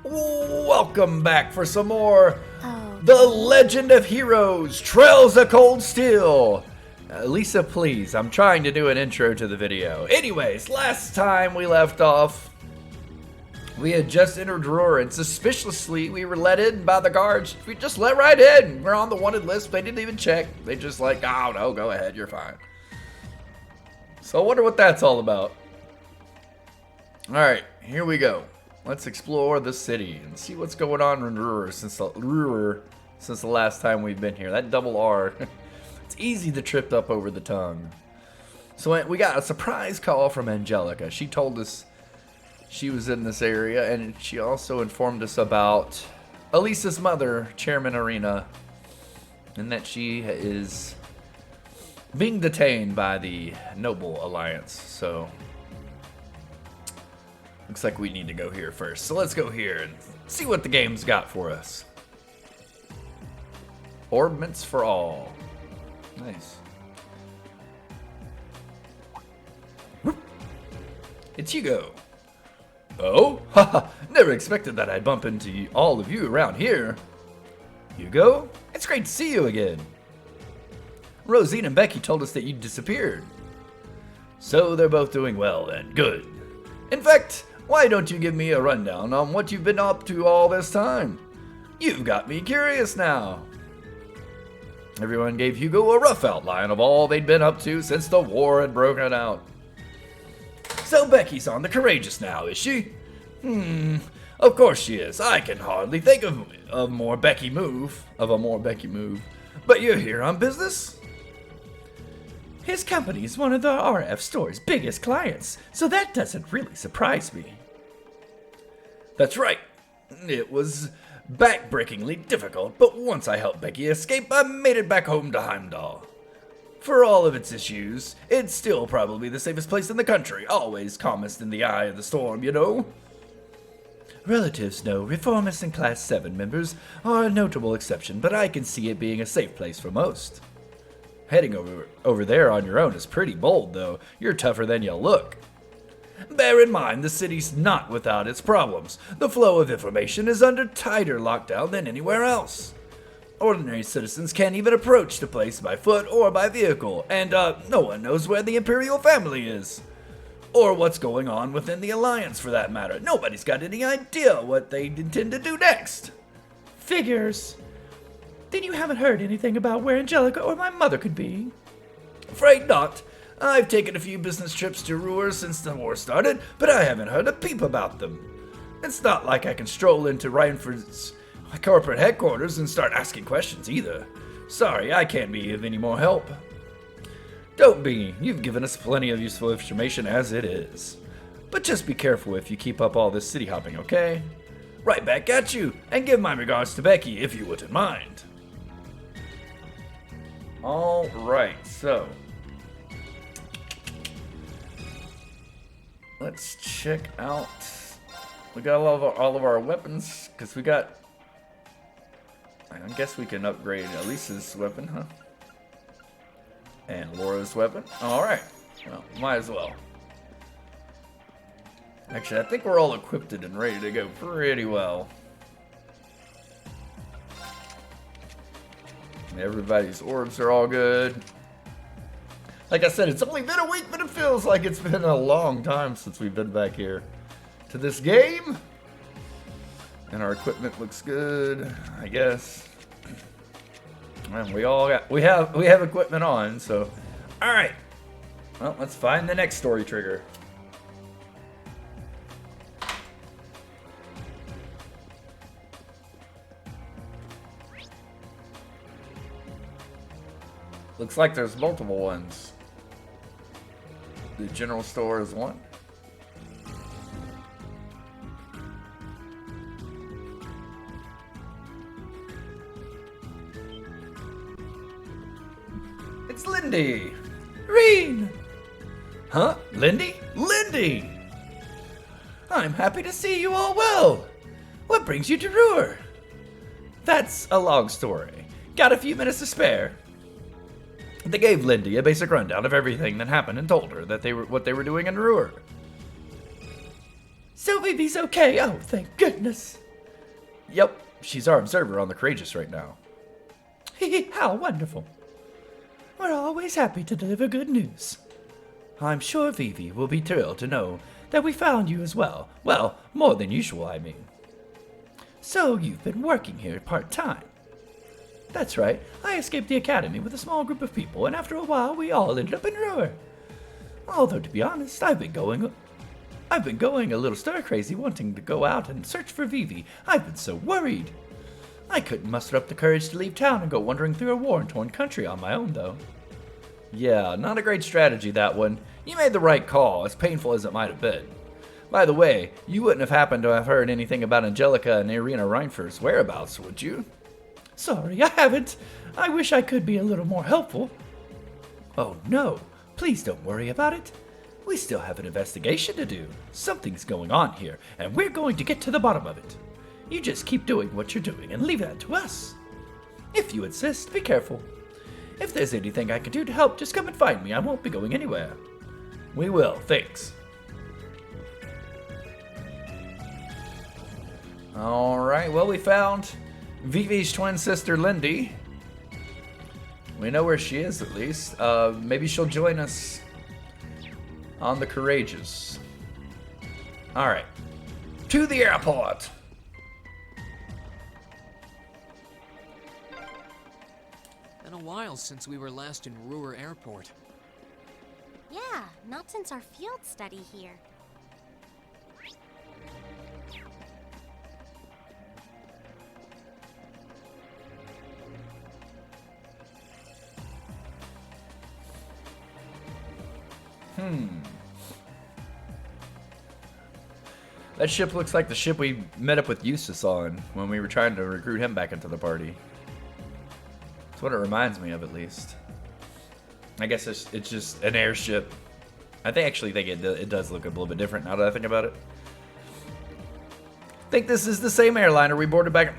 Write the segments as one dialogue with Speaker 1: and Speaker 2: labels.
Speaker 1: Welcome back for some more
Speaker 2: Oh.
Speaker 1: The Legend of Heroes, Trails of Cold Steel. Lisa, please, I'm trying to do an intro to the video. Anyways, last time we left off, we had just entered Ruhr, and suspiciously we were let in by the guards. We just let right in. We're on the wanted list. They didn't even check. They just like, oh no, go ahead, you're fine. So I wonder what that's all about. Alright, here we go. Let's explore the city and see what's going on in Ruhr since the last time we've been here. That double R, it's easy to trip up over the tongue. So we got a surprise call from Angelica. She told us she was in this area, and she also informed us about Elisa's mother, Chairman Arena, and that she is being detained by the Noble Alliance. So looks like we need to go here first. So let's go here and see what the game's got for us. Orbments for all. Nice. Whoop. It's Hugo. Oh? Haha, never expected that I'd bump into all of you around here. Hugo, it's great to see you again. Rosine and Becky told us that you disappeared. So they're both doing well then. Good. In fact, why don't you give me a rundown on what you've been up to all this time? You've got me curious now. Everyone gave Hugo a rough outline of all they'd been up to since the war had broken out. So Becky's on the Courageous now, is she? Of course she is. I can hardly think of a more Becky move. But you're here on business? His company is one of the RF store's biggest clients, so that doesn't really surprise me. That's right. It was backbreakingly difficult, but once I helped Becky escape, I made it back home to Heimdall. For all of its issues, it's still probably the safest place in the country, always calmest in the eye of the storm, you know? Relatives know Reformists and Class 7 members are a notable exception, but I can see it being a safe place for most. Heading over there on your own is pretty bold, though. You're tougher than you look. Bear in mind, the city's not without its problems. The flow of information is under tighter lockdown than anywhere else. Ordinary citizens can't even approach the place by foot or by vehicle, and no one knows where the Imperial family is. Or what's going on within the Alliance, for that matter. Nobody's got any idea what they intend to do next.
Speaker 2: Figures. Then you haven't heard anything about where Angelica or my mother could be?
Speaker 1: Afraid not. I've taken a few business trips to Ruhr since the war started, but I haven't heard a peep about them. It's not like I can stroll into Reinford's corporate headquarters and start asking questions either. Sorry, I can't be of any more help. Don't be. You've given us plenty of useful information as it is. But just be careful if you keep up all this city hopping, okay? Right back at you, and give my regards to Becky if you wouldn't mind. Alright, so let's check out. We got all of our weapons, because we got. I guess we can upgrade Elisa's weapon, huh? And Laura's weapon. Alright. Well, might as well. Actually, I think we're all equipped and ready to go pretty well. Everybody's orbs are all good. Like I said, it's only been a week, but it feels like it's been a long time since we've been back here to this game. And our equipment looks good, I guess. And we have equipment on, so all right. Well, let's find the next story trigger. Looks like there's multiple ones. The general store is one. It's Lindy.
Speaker 2: Reen!
Speaker 1: Huh? Lindy? Lindy! I'm happy to see you all well. What brings you to Ruhr? That's a long story. Got a few minutes to spare. They gave Lindy a basic rundown of everything that happened and told her that what they were doing in Ruhr.
Speaker 2: So baby's okay. Oh, thank goodness.
Speaker 1: Yep, she's our observer on the Courageous right now.
Speaker 2: How wonderful. We're always happy to deliver good news. I'm sure Vivi will be thrilled to know that we found you as well. Well, more than usual, I mean. So you've been working here part-time. That's right, I escaped the academy with a small group of people, and after a while we all ended up in Ruhr. Although, to be honest, I've been going a little stir-crazy wanting to go out and search for Vivi. I've been so worried. I couldn't muster up the courage to leave town and go wandering through a war-torn country on my own, though.
Speaker 1: Yeah, not a great strategy, that one. You made the right call, as painful as it might have been. By the way, you wouldn't have happened to have heard anything about Angelica and Irina Reinfurth's whereabouts, would you?
Speaker 2: Sorry, I haven't. I wish I could be a little more helpful. Oh no, please don't worry about it. We still have an investigation to do. Something's going on here, and we're going to get to the bottom of it. You just keep doing what you're doing and leave that to us. If you insist, be careful. If there's anything I can do to help, just come and find me. I won't be going anywhere.
Speaker 1: We will, thanks. Alright, well, we found Vivi's twin sister, Lindy. We know where she is, at least. Maybe she'll join us on the Courageous. Alright. To the airport!
Speaker 3: Been a while since we were last in Ruhr Airport.
Speaker 4: Yeah, not since our field study here.
Speaker 1: That ship looks like the ship we met up with Eustace on when we were trying to recruit him back into the party. That's what it reminds me of, at least. I guess it's just an airship. I think it does look a little bit different now that I think about it. Think this is the same airliner we boarded back.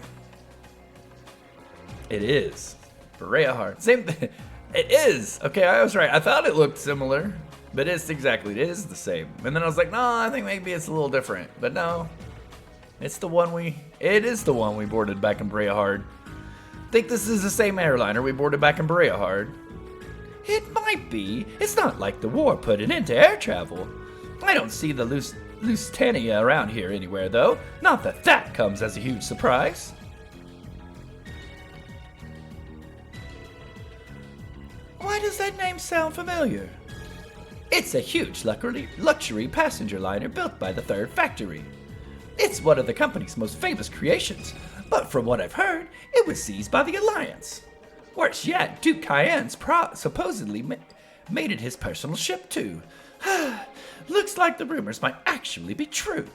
Speaker 1: It is. Berea Heart. Same thing. It is. Okay, I was right. I thought it looked similar, but it is the same. And then I was like, no, I think maybe it's a little different. But no, it is the one we boarded back in Berea Hard. Think this is the same airliner we boarded back in Berea Hard. It might be. It's not like the war put an end to air travel. I don't see the Lusitania around here anywhere, though. Not that that comes as a huge surprise. Why does that name sound familiar? It's a huge luxury passenger liner built by the Third Factory. It's one of the company's most famous creations, but from what I've heard, it was seized by the Alliance. Worse yet, Duke Cayenne's supposedly made it his personal ship too. Looks like the rumors might actually be true.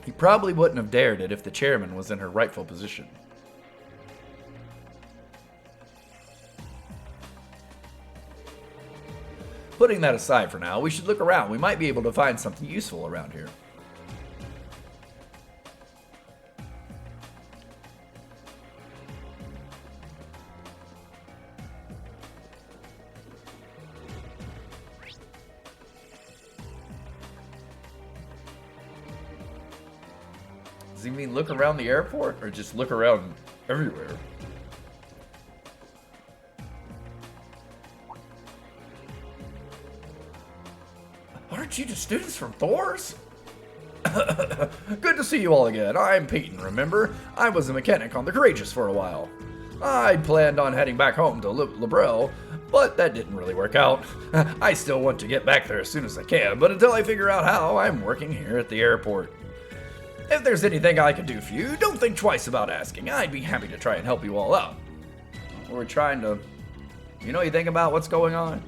Speaker 1: He probably wouldn't have dared it if the chairman was in her rightful position. Putting that aside for now, we should look around. We might be able to find something useful around here. Does he mean look around the airport or just look around everywhere? Aren't you the students from Thor's? Good to see you all again. I'm Peyton, remember? I was a mechanic on the Courageous for a while. I planned on heading back home to Labrelle, but that didn't really work out. I still want to get back there as soon as I can, but until I figure out how, I'm working here at the airport. If there's anything I can do for you, don't think twice about asking. I'd be happy to try and help you all out. We're trying to... You know anything about what's going on?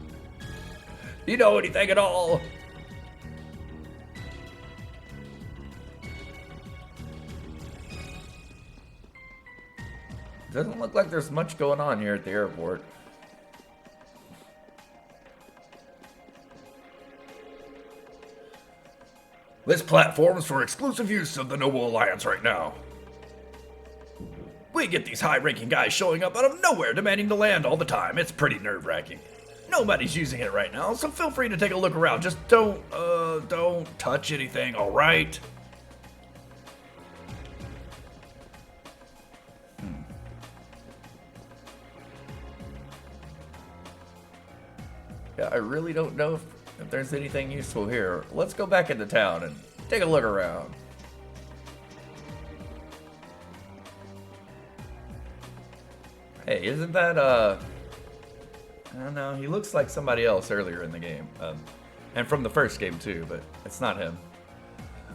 Speaker 1: You know anything at all? Doesn't look like there's much going on here at the airport. This platform's for exclusive use of the Noble Alliance right now. We get these high-ranking guys showing up out of nowhere demanding to land all the time. It's pretty nerve-wracking. Nobody's using it right now, so feel free to take a look around. Just don't touch anything, alright? I really don't know if there's anything useful here. Let's go back into town and take a look around. Hey, isn't that, I don't know, he looks like somebody else earlier in the game. And from the first game too, but it's not him.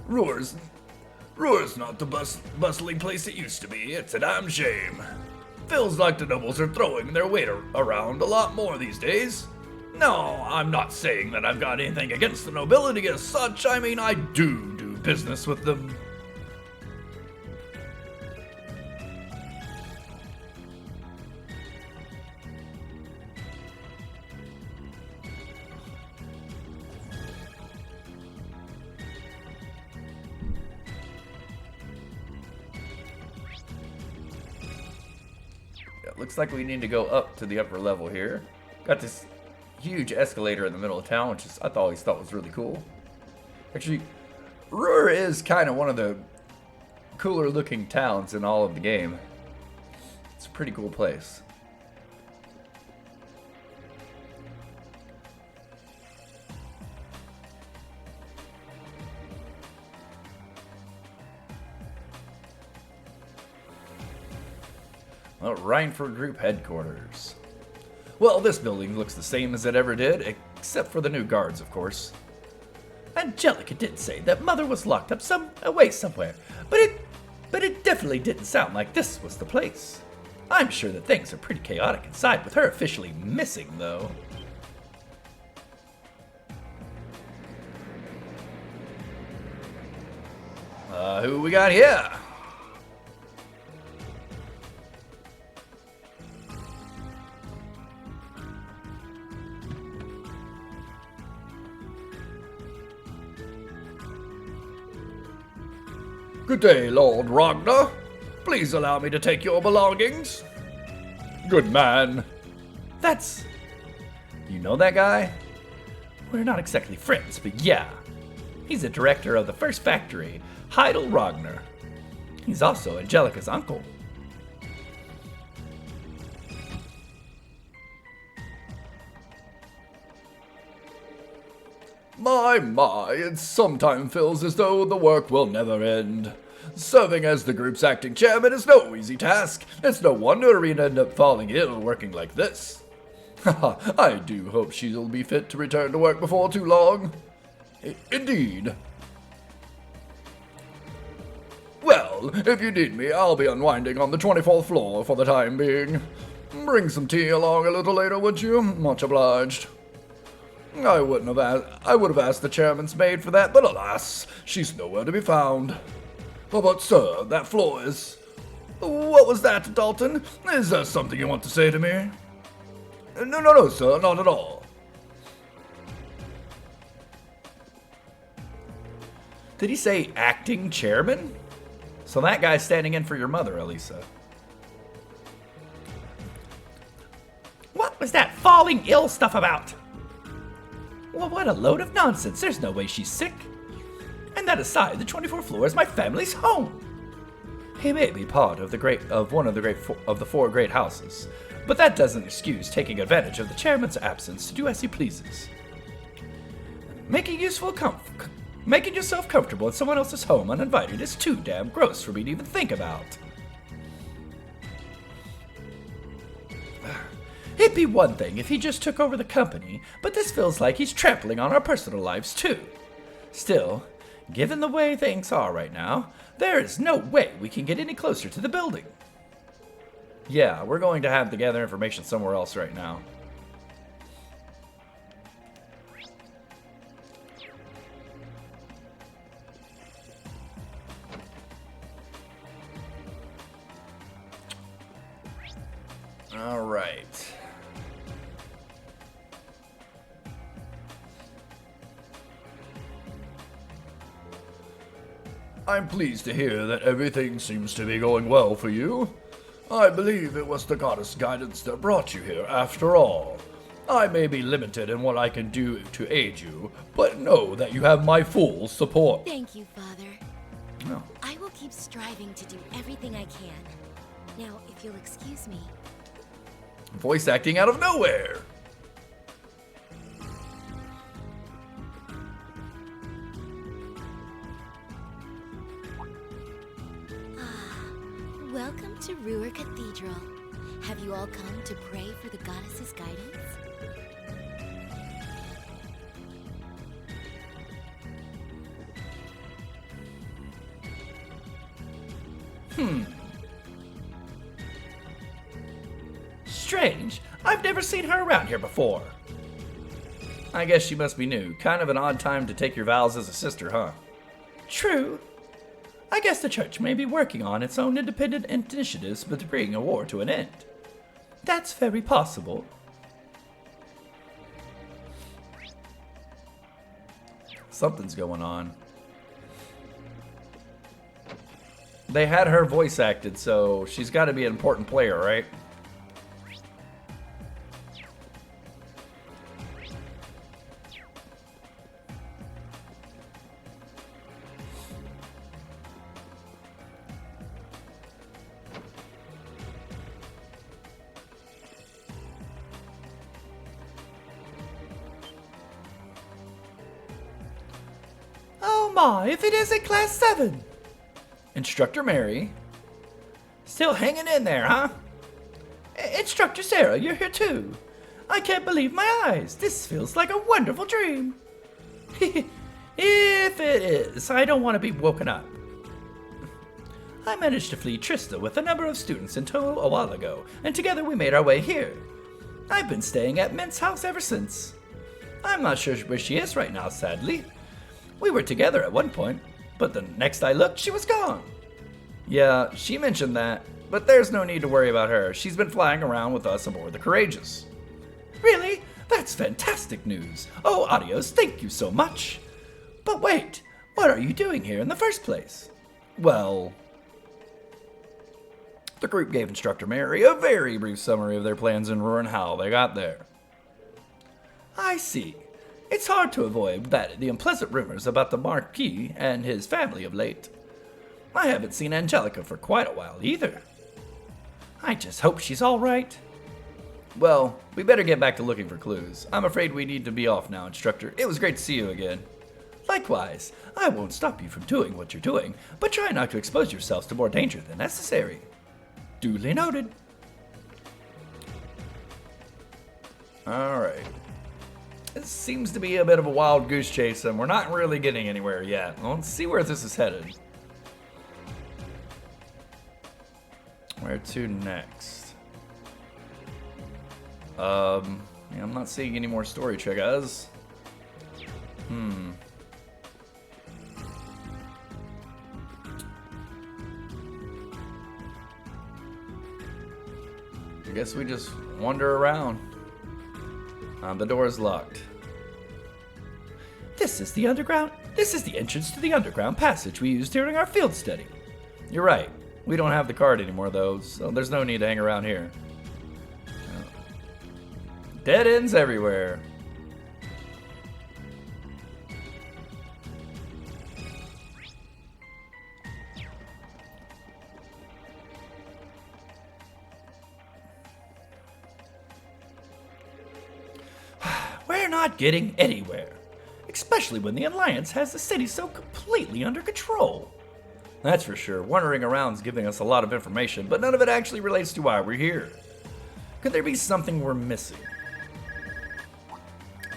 Speaker 1: Roar's not the bustling place it used to be. It's a damn shame. Feels like the nobles are throwing their weight around a lot more these days. No, I'm not saying that I've got anything against the nobility as such. I mean, I do business with them. Looks like we need to go up to the upper level here. Got this huge escalator in the middle of town, which I always thought was really cool. Actually, Roar is kind of one of the cooler looking towns in all of the game. It's a pretty cool place. Well, Rhineford Group headquarters. Well, this building looks the same as it ever did, except for the new guards, of course. Angelica did say that Mother was locked up away somewhere, but it definitely didn't sound like this was the place. I'm sure that things are pretty chaotic inside with her officially missing, though. Who we got here? Good day, Lord Ragnar. Please allow me to take your belongings. Good man. That's... You know that guy? We're not exactly friends, but yeah. He's the director of the first factory, Heidel Ragnar. He's also Angelica's uncle. My, it sometimes feels as though the work will never end. Serving as the group's acting chairman is no easy task. It's no wonder Irina ended up falling ill working like this. Haha, I do hope she'll be fit to return to work before too long. Indeed. Well, if you need me, I'll be unwinding on the 24th floor for the time being. Bring some tea along a little later, would you? Much obliged. I would have asked the chairman's maid for that, but alas, she's nowhere to be found. But sir, that floor is... What was that, Dalton? Is there something you want to say to me? No, sir, not at all. Did he say acting chairman? So that guy's standing in for your mother, Elisa. What was that falling ill stuff about? Well, what a load of nonsense. There's no way she's sick. And that aside, the 24th floor is my family's home. He may be part of one of the four great houses, but that doesn't excuse taking advantage of the chairman's absence to do as he pleases. Making yourself comfortable in someone else's home uninvited is too damn gross for me to even think about. It'd be one thing if he just took over the company, but this feels like he's trampling on our personal lives too. Still, given the way things are right now, there is no way we can get any closer to the building. Yeah, we're going to have to gather information somewhere else right now. All right. I'm pleased to hear that everything seems to be going well for you. I believe it was the goddess guidance that brought you here after all. I may be limited in what I can do to aid you, but know that you have my full support.
Speaker 4: Thank you, Father.
Speaker 1: No.
Speaker 4: I will keep striving to do everything I can. Now, if you'll excuse me.
Speaker 1: Voice acting out of nowhere.
Speaker 4: Welcome to Ruhr Cathedral. Have you all come to pray for the goddess's guidance?
Speaker 2: Strange. I've never seen her around here before.
Speaker 1: I guess she must be new. Kind of an odd time to take your vows as a sister, huh?
Speaker 2: True. I guess the church may be working on its own independent initiatives to bring a war to an end. That's very possible.
Speaker 1: Something's going on. They had her voice acted, so she's got to be an important player, right?
Speaker 2: Oh my, if it isn't Class 7!
Speaker 1: Instructor Mary.
Speaker 2: Still hanging in there, huh? Instructor Sarah, you're here too. I can't believe my eyes. This feels like a wonderful dream. If it is, I don't want to be woken up. I managed to flee Trista with a number of students in tow a while ago, and together we made our way here. I've been staying at Mint's house ever since. I'm not sure where she is right now, sadly. We were together at one point, but the next I looked, she was gone.
Speaker 1: Yeah, she mentioned that, but there's no need to worry about her. She's been flying around with us aboard the Courageous.
Speaker 2: Really? That's fantastic news. Oh, Adios, thank you so much. But wait, what are you doing here in the first place?
Speaker 1: Well, the group gave Instructor Mary a very brief summary of their plans in Ruhr and how they got there.
Speaker 2: I see. It's hard to avoid the unpleasant rumors about the Marquis and his family of late. I haven't seen Angelica for quite a while either. I just hope she's all right.
Speaker 1: Well, we better get back to looking for clues. I'm afraid we need to be off now, Instructor. It was great to see you again.
Speaker 2: Likewise, I won't stop you from doing what you're doing, but try not to expose yourselves to more danger than necessary. Duly noted.
Speaker 1: Alright. This seems to be a bit of a wild goose chase, and we're not really getting anywhere yet. Let's see where this is headed. Where to next? Yeah, I'm not seeing any more story triggers. I guess we just wander around. The door is locked.
Speaker 2: This is the entrance to the underground passage we used during our field study.
Speaker 1: You're right. We don't have the card anymore, though, so there's no need to hang around here. Dead ends everywhere.
Speaker 2: We're not getting anywhere, especially when the Alliance has the city so completely under control.
Speaker 1: That's for sure. Wandering around's giving us a lot of information, but none of it actually relates to why we're here. Could there be something we're missing?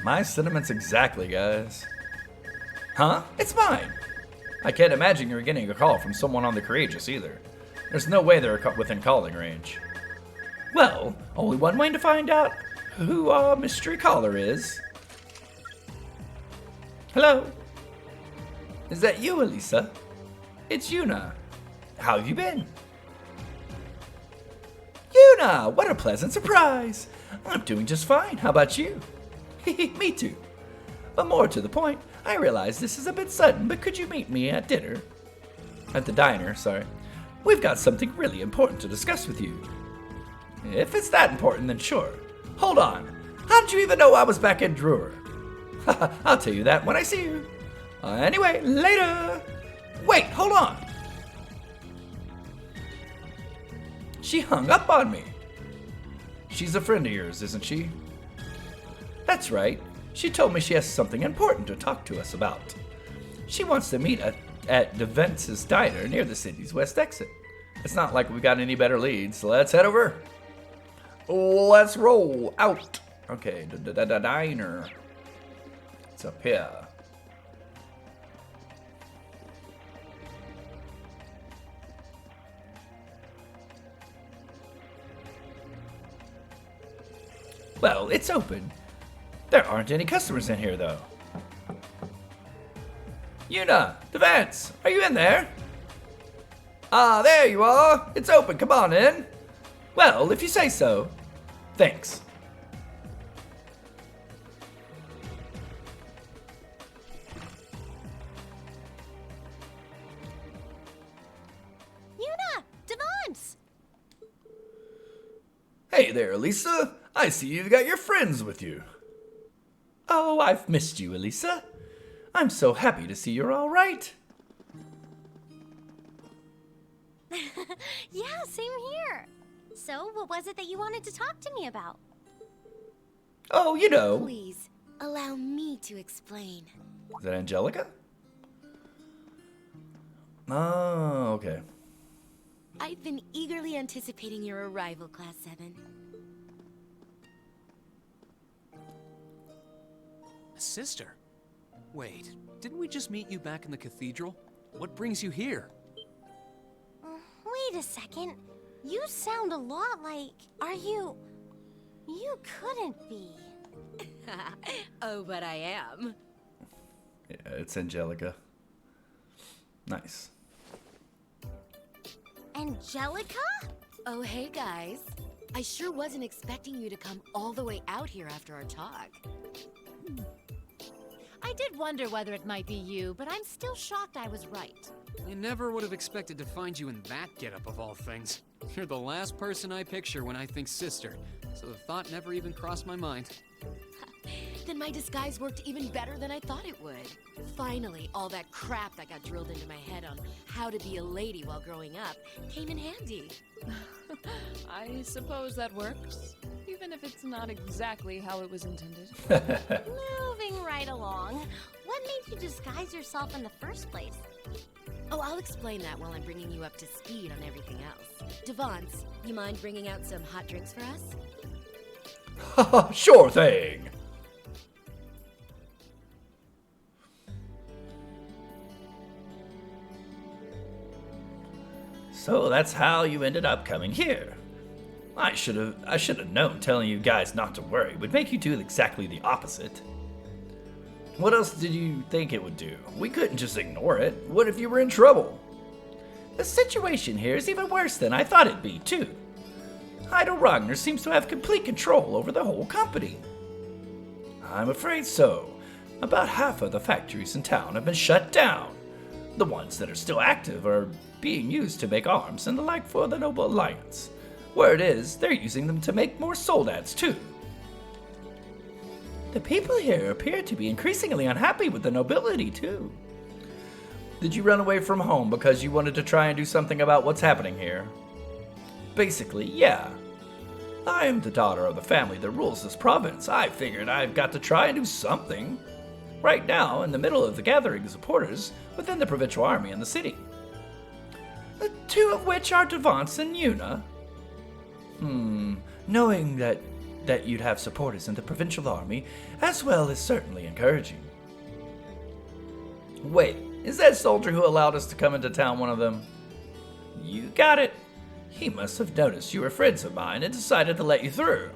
Speaker 1: My sentiments exactly, guys.
Speaker 2: Huh? It's mine.
Speaker 1: I can't imagine you're getting a call from someone on the Courageous either. There's no way they're within calling range.
Speaker 2: Well, only one way to find out who our mystery caller is. Hello? Is that you, Elisa? It's Yuna. How have you been? Yuna, what a pleasant surprise. I'm doing just fine. How about you? Me too. But more to the point, I realize this is a bit sudden, but could you meet me at dinner? At the diner, sorry. We've got something really important to discuss with you. If it's that important, then sure. Hold on. How did you even know I was back in Ruhr? I'll tell you that when I see you. Anyway, later. Wait, hold on. She hung up on me.
Speaker 1: She's a friend of yours, isn't she?
Speaker 2: That's right. She told me she has something important to talk to us about. She wants to meet at DeVence's Diner near the city's west exit.
Speaker 1: It's not like we got any better leads. Let's head over. Let's roll out. Okay, the diner. It's up here. Well, it's open. There aren't any customers in here, though. Yuna, Devance, are you in there? Ah, there you are. It's open. Come on in. Well, if you say so. Thanks.
Speaker 4: Yuna! Devance!
Speaker 1: Hey there, Elisa. I see you've got your friends with you. Oh, I've missed you, Elisa. I'm so happy to see you're all right.
Speaker 4: Yeah, same here. So, what was it that you wanted to talk to me about?
Speaker 1: Oh, you know.
Speaker 4: Please, allow me to explain.
Speaker 1: Is that Angelica? Oh, okay.
Speaker 4: I've been eagerly anticipating your arrival, Class 7.
Speaker 3: Sister? Wait, didn't we just meet you back in the cathedral? What brings you here?
Speaker 4: Wait a second. You sound a lot like... Are you... You couldn't be. Oh, but I am.
Speaker 1: Yeah, it's Angelica. Nice.
Speaker 4: Angelica?
Speaker 5: Oh, hey guys. I sure wasn't expecting you to come all the way out here after our talk.
Speaker 6: I did wonder whether it might be you, but I'm still shocked I was right.
Speaker 3: I never would have expected to find you in that getup of all things. You're the last person I picture when I think sister, so the thought never even crossed my mind.
Speaker 5: Then my disguise worked even better than I thought it would. Finally, all that crap that got drilled into my head on how to be a lady while growing up came in handy.
Speaker 6: I suppose that works, even if it's not exactly how it was intended.
Speaker 4: Moving right along. What made you disguise yourself in the first place?
Speaker 5: Oh, I'll explain that while I'm bringing you up to speed on everything else. Devance, you mind bringing out some hot drinks for us?
Speaker 1: Sure thing. So that's how you ended up coming here. I should have known telling you guys not to worry would make you do exactly the opposite. What else did you think it would do? We couldn't just ignore it. What if you were in trouble? The situation here is even worse than I thought it'd be, too. Heido Ragnar seems to have complete control over the whole company. I'm afraid so. About half of the factories in town have been shut down. The ones that are still active are being used to make arms and the like for the Noble Alliance. Word is, they're using them to make more soldads, too. The people here appear to be increasingly unhappy with the nobility, too. Did you run away from home because you wanted to try and do something about what's happening here? Basically, yeah. I am the daughter of the family that rules this province. I figured I've got to try and do something. Right now, in the middle of the gathering of supporters within the provincial army in the city. The two of which are Devance and Yuna. Knowing that you'd have supporters in the provincial army as well is certainly encouraging. Wait, is that soldier who allowed us to come into town one of them? You got it. He must have noticed you were friends of mine and decided to let you through.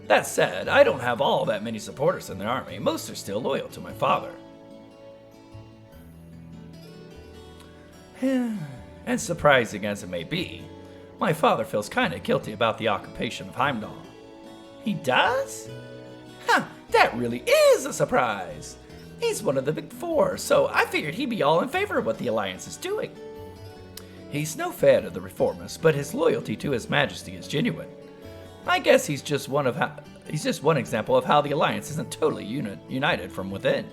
Speaker 1: That said, I don't have all that many supporters in the army. Most are still loyal to my father. And surprising as it may be, my father feels kinda guilty about the occupation of Heimdall. He does? Huh, that really is a surprise. He's one of the big four, so I figured he'd be all in favor of what the Alliance is doing. He's no fan of the reformists, but his loyalty to His Majesty is genuine. I guess he's just one example of how the Alliance isn't totally united from within.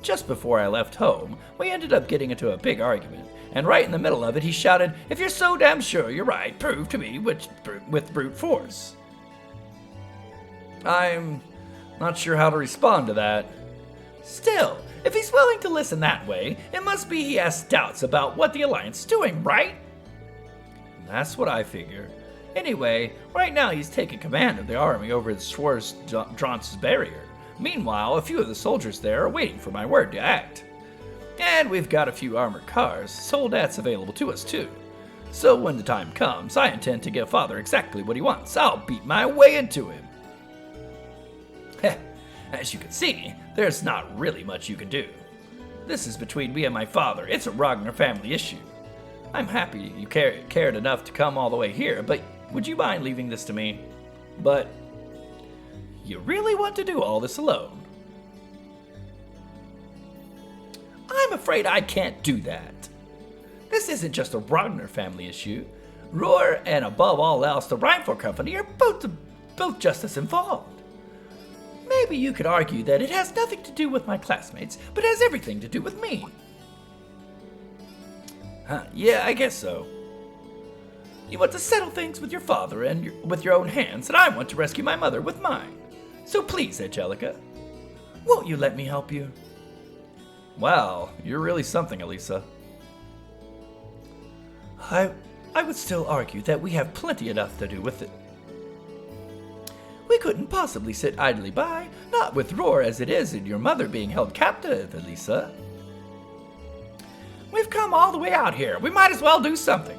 Speaker 1: Just before I left home, we ended up getting into a big argument, and right in the middle of it he shouted, "If you're so damn sure you're right, prove to me with brute force." I'm not sure how to respond to that. Still, if he's willing to listen that way, it must be he has doubts about what the Alliance is doing, right?
Speaker 2: That's what I figure. Anyway, right now he's taking command of the army over at Schwarz barrier. Meanwhile, a few of the soldiers there are waiting for my word to act. And we've got a few armored cars, soldats available to us too. So when the time comes, I intend to give Father exactly what he wants. I'll beat my way into him. Heh, as you can see, there's not really much you can do. This is between me and my father. It's a Ragnar family issue. I'm happy you cared enough to come all the way here, but would you mind leaving this to me? But you really want to do all this alone? I'm afraid I can't do that. This isn't just a Ragnar family issue. Roar and above all else, the Reinfeld Company are both just as involved. Maybe you could argue that it has nothing to do with my classmates, but has everything to do with me. Yeah, I guess so. You want to settle things with your father and with your own hands, and I want to rescue my mother with mine. So please, Angelica, won't you let me help you? Wow, you're really something, Elisa. I would still argue that we have plenty enough to do with it. We couldn't possibly sit idly by, not with Roar as it is and your mother being held captive, Elisa. We've come all the way out here. We might as well do something.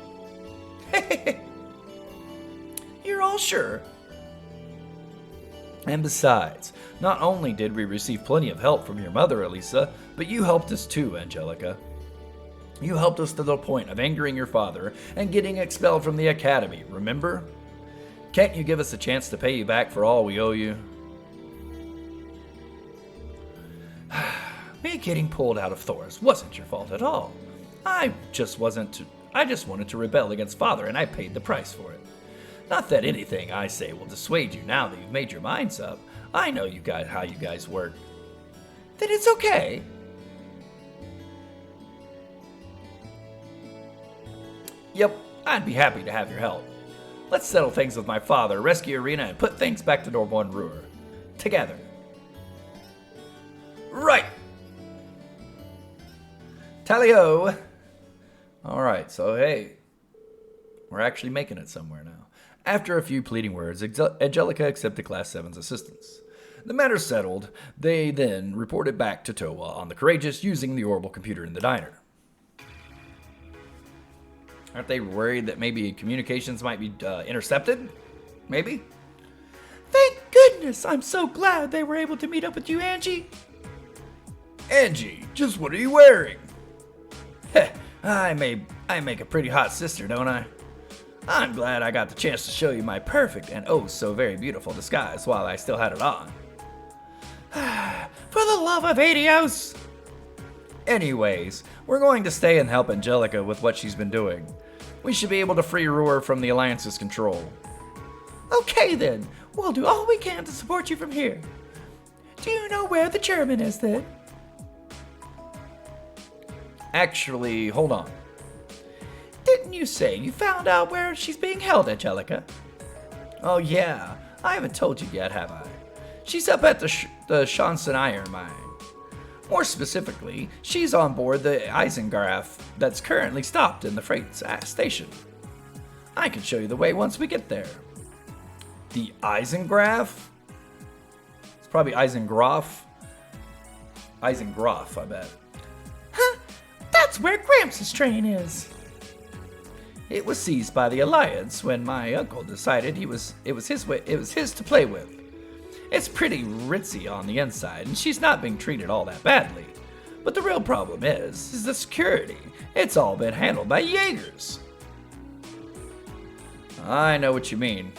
Speaker 2: You're all sure? And besides, not only did we receive plenty of help from your mother, Elisa, but you helped us too, Angelica. You helped us to the point of angering your father and getting expelled from the academy, remember? Can't you give us a chance to pay you back for all we owe you? Me getting pulled out of Thor's wasn't your fault at all. I just wanted to rebel against Father, and I paid the price for it. Not that anything I say will dissuade you now that you've made your minds up. I know how you guys work. Then it's okay. Yep, I'd be happy to have your help. Let's settle things with my father, rescue Irina, and put things back to normal and Ruhr. Together. Right! Tally-ho! Alright, so hey, we're actually making it somewhere now. After a few pleading words, Angelica accepted Class 7's assistance. The matter settled, they then reported back to Towa on the Courageous using the orbital computer in the diner. Aren't they worried that maybe communications might be intercepted? Maybe? Thank goodness! I'm so glad they were able to meet up with you, Angie. Angie, just what are you wearing? Heh, I make a pretty hot sister, don't I? I'm glad I got the chance to show you my perfect and oh so very beautiful disguise while I still had it on. For the love of Adios! Anyways, we're going to stay and help Angelica with what she's been doing. We should be able to free Ruhr from the Alliance's control. Okay then, we'll do all we can to support you from here. Do you know where the chairman is then? Actually, hold on. Didn't you say you found out where she's being held, Angelica? Oh yeah, I haven't told you yet, have I? She's up at the Schanzen Iron Mine. More specifically, she's on board the Eisengraf that's currently stopped in the freight station. I can show you the way once we get there. The Eisengraf? It's probably Eisengraf. Eisengraf, I bet. Huh? That's where Gramps' train is. It was seized by the Alliance when my uncle decided it was his to play with. It's pretty ritzy on the inside, and she's not being treated all that badly. But the real problem is the security. It's all been handled by Jaegers. I know what you mean.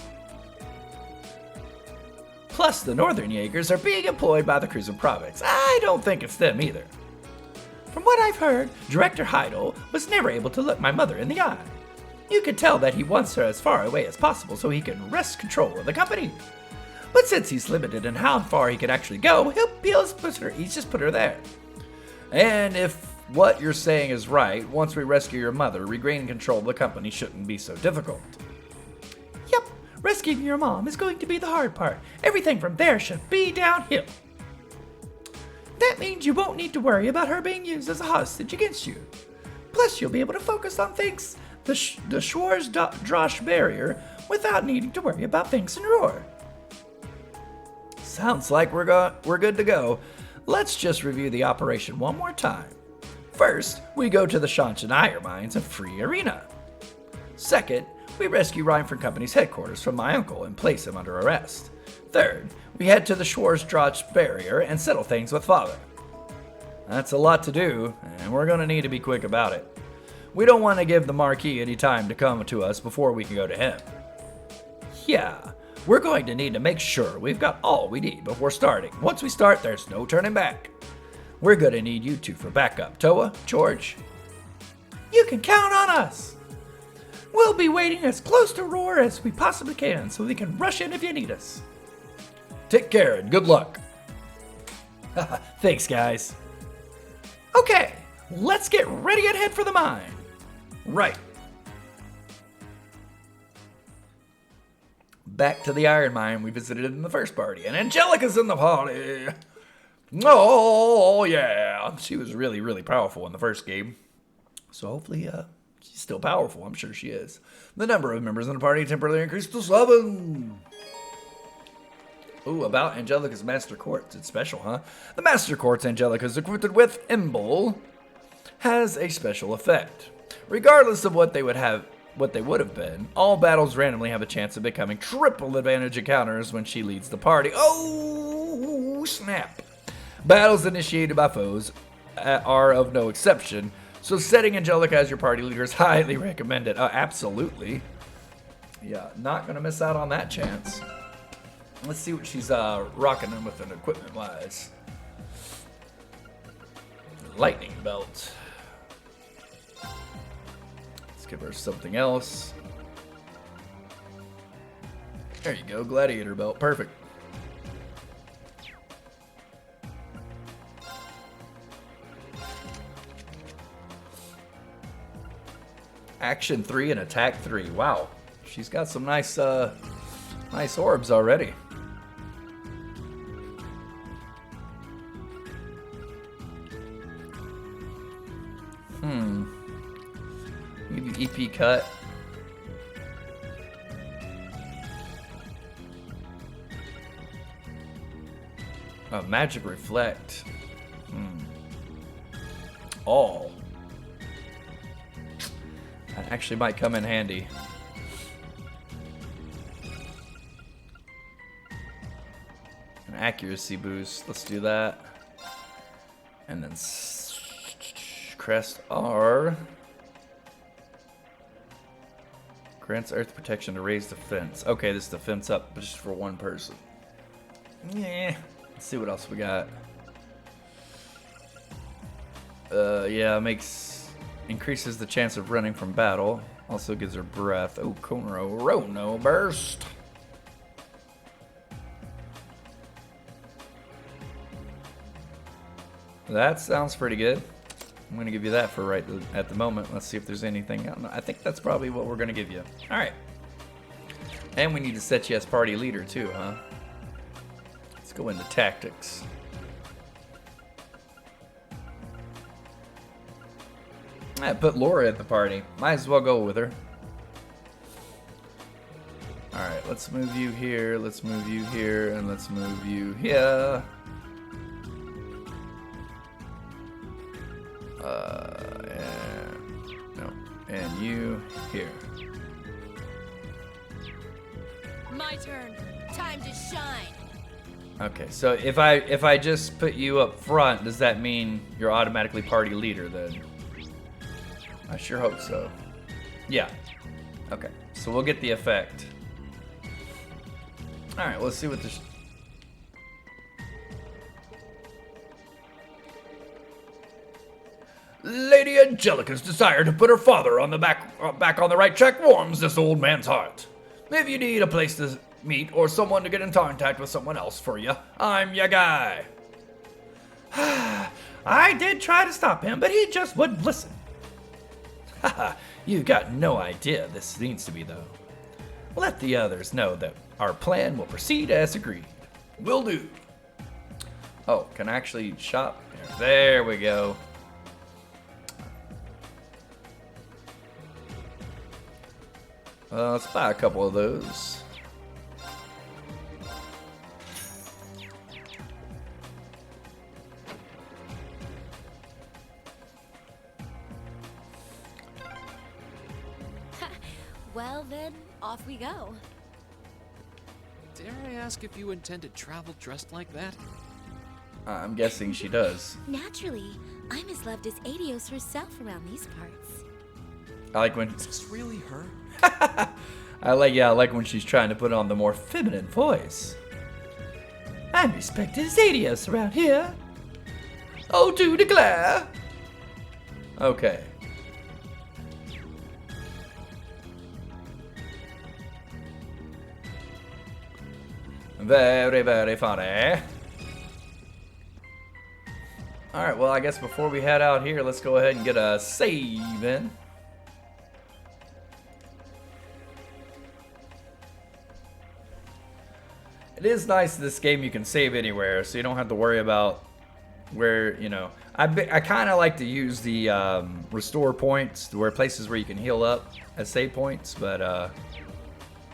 Speaker 2: Plus, the Northern Jaegers are being employed by the Cruisen Province. I don't think it's them either. From what I've heard, Director Heidel was never able to look my mother in the eye. You can tell that he wants her as far away as possible so he can wrest control of the company. But since he's limited in how far he can actually go, he's just put her there. And if what you're saying is right, once we rescue your mother, regaining control of the company shouldn't be so difficult. Yep, rescuing your mom is going to be the hard part. Everything from there should be downhill. That means you won't need to worry about her being used as a hostage against you. Plus, you'll be able to focus on things the Schwarz-Drosh barrier without needing to worry about Finks and Roar.
Speaker 1: Sounds like we're good to go. Let's just review the operation one more time. First, we go to the Shanchen Iron Mines and free Arena. Second, we rescue Reinford Company's headquarters from my uncle and place him under arrest. Third, we head to the Schwarz-Drosh barrier and settle things with Father. That's a lot to do, and we're going to need to be quick about it. We don't want to give the Marquis any time to come to us before we can go to him. Yeah, we're going to need to make sure we've got all we need before starting. Once we start, there's no turning back. We're going to need you two for backup. Toa, George.
Speaker 2: You can count on us. We'll be waiting as close to Roar as we possibly can so we can rush in if you need us.
Speaker 1: Take care and good luck. Thanks, guys.
Speaker 2: Okay, let's get ready and head for the mine.
Speaker 1: Right. Back to the iron mine we visited in the first party, and Angelica's in the party. Oh, yeah. She was really, really powerful in the first game. So hopefully, she's still powerful. I'm sure she is. The number of members in the party temporarily increased to 7. Ooh, about Angelica's Master Quartz. It's special, huh? The Master Quartz Angelica's equipped with Imble has a special effect. Regardless of what they would have been, all battles randomly have a chance of becoming triple advantage encounters when she leads the party. Oh, snap. Battles initiated by foes are of no exception, so setting Angelica as your party leader is highly recommended. Absolutely. Yeah, not going to miss out on that chance. Let's see what she's rocking in with an equipment-wise. Lightning belt. Let's give her something else. There you go, gladiator belt. Perfect. Action 3 and attack 3. Wow. She's got some nice orbs already. Maybe EP cut. Magic reflect. All. That actually might come in handy. An accuracy boost. Let's do that. And then Crest R. Grants earth protection to raise defense. Okay, this is defense up just for one person. Yeah. Let's see what else we got. Yeah, increases the chance of running from battle. Also gives her breath. Oh, Konro Rono burst. That sounds pretty good. I'm going to give you that for right at the moment. Let's see if there's anything. I think that's probably what we're going to give you. All right. And we need to set you as party leader too, huh? Let's go into tactics. I put Laura at the party. Might as well go with her. Alright, let's move you here, let's move you here, and let's move you here. And you here.
Speaker 5: My turn. Time to shine.
Speaker 1: Okay, so if I just put you up front, does that mean you're automatically party leader then? I sure hope so. Yeah. Okay, so we'll get the effect. Alright, let's see what this... Lady Angelica's desire to put her father on the back on the right track warms this old man's heart. If you need a place to meet or someone to get in contact with someone else for you, I'm your guy.
Speaker 2: I did try to stop him, but he just wouldn't listen.
Speaker 1: Haha, you got no idea this needs to be, though. Let the others know that our plan will proceed as agreed. Will do. Oh, can I actually shop? There we go. Let's buy a couple of those.
Speaker 5: Well, then, off we go.
Speaker 3: Dare I ask if you intend to travel dressed like that?
Speaker 1: I'm guessing she does.
Speaker 5: Naturally, I'm as loved as Adios herself around these parts.
Speaker 1: I like when
Speaker 3: Is this really her?
Speaker 1: I like when she's trying to put on the more feminine voice.
Speaker 2: I'm respected as Adios around here. Oh, do declare.
Speaker 1: Okay. Very, very funny. Alright, well, I guess before we head out here, let's go ahead and get a save in. It is nice in this game you can save anywhere, so you don't have to worry about where, you know. I kind of like to use the restore points, where places where you can heal up as save points, but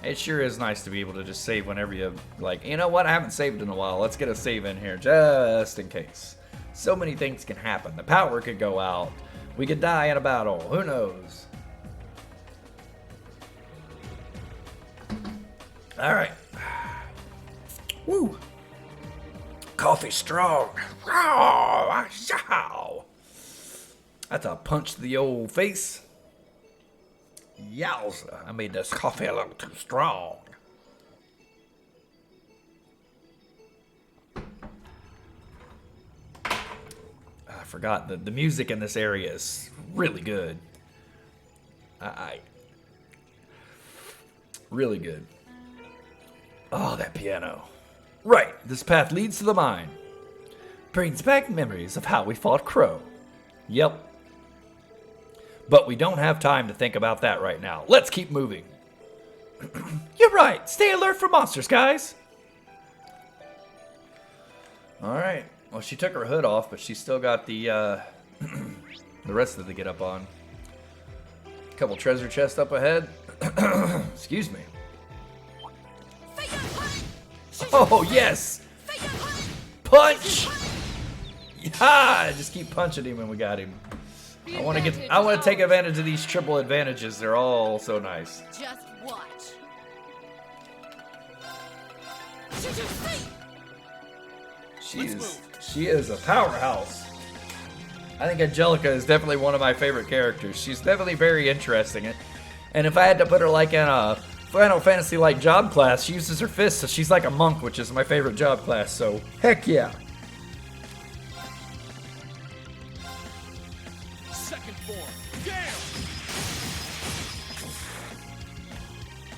Speaker 1: it sure is nice to be able to just save whenever you, like, you know what, I haven't saved in a while. Let's get a save in here, just in case. So many things can happen. The power could go out. We could die in a battle. Who knows? Alright. Woo! Coffee strong. That's a punch to the old face. Yowza, I made this coffee a little too strong. I forgot the music in this area is really good. Really good. Oh, that piano. Right, this path leads to the mine. Brings back memories of how we fought Crow. Yep. But we don't have time to think about that right now. Let's keep moving.
Speaker 2: You're right. Stay alert for monsters, guys.
Speaker 1: Alright. Well, she took her hood off, but she still got the the rest of the get up on. Couple treasure chests up ahead. Excuse me. Oh, yes! Punch! Yeah! Just keep punching him and we got him. I want to take advantage of these triple advantages. They're all so nice.
Speaker 5: Just watch.
Speaker 1: She is a powerhouse. I think Angelica is definitely one of my favorite characters. She's definitely very interesting. And if I had to put her like in a Final Fantasy like job class, she uses her fists, so she's like a monk, which is my favorite job class. So heck yeah.
Speaker 3: Second form. Gale!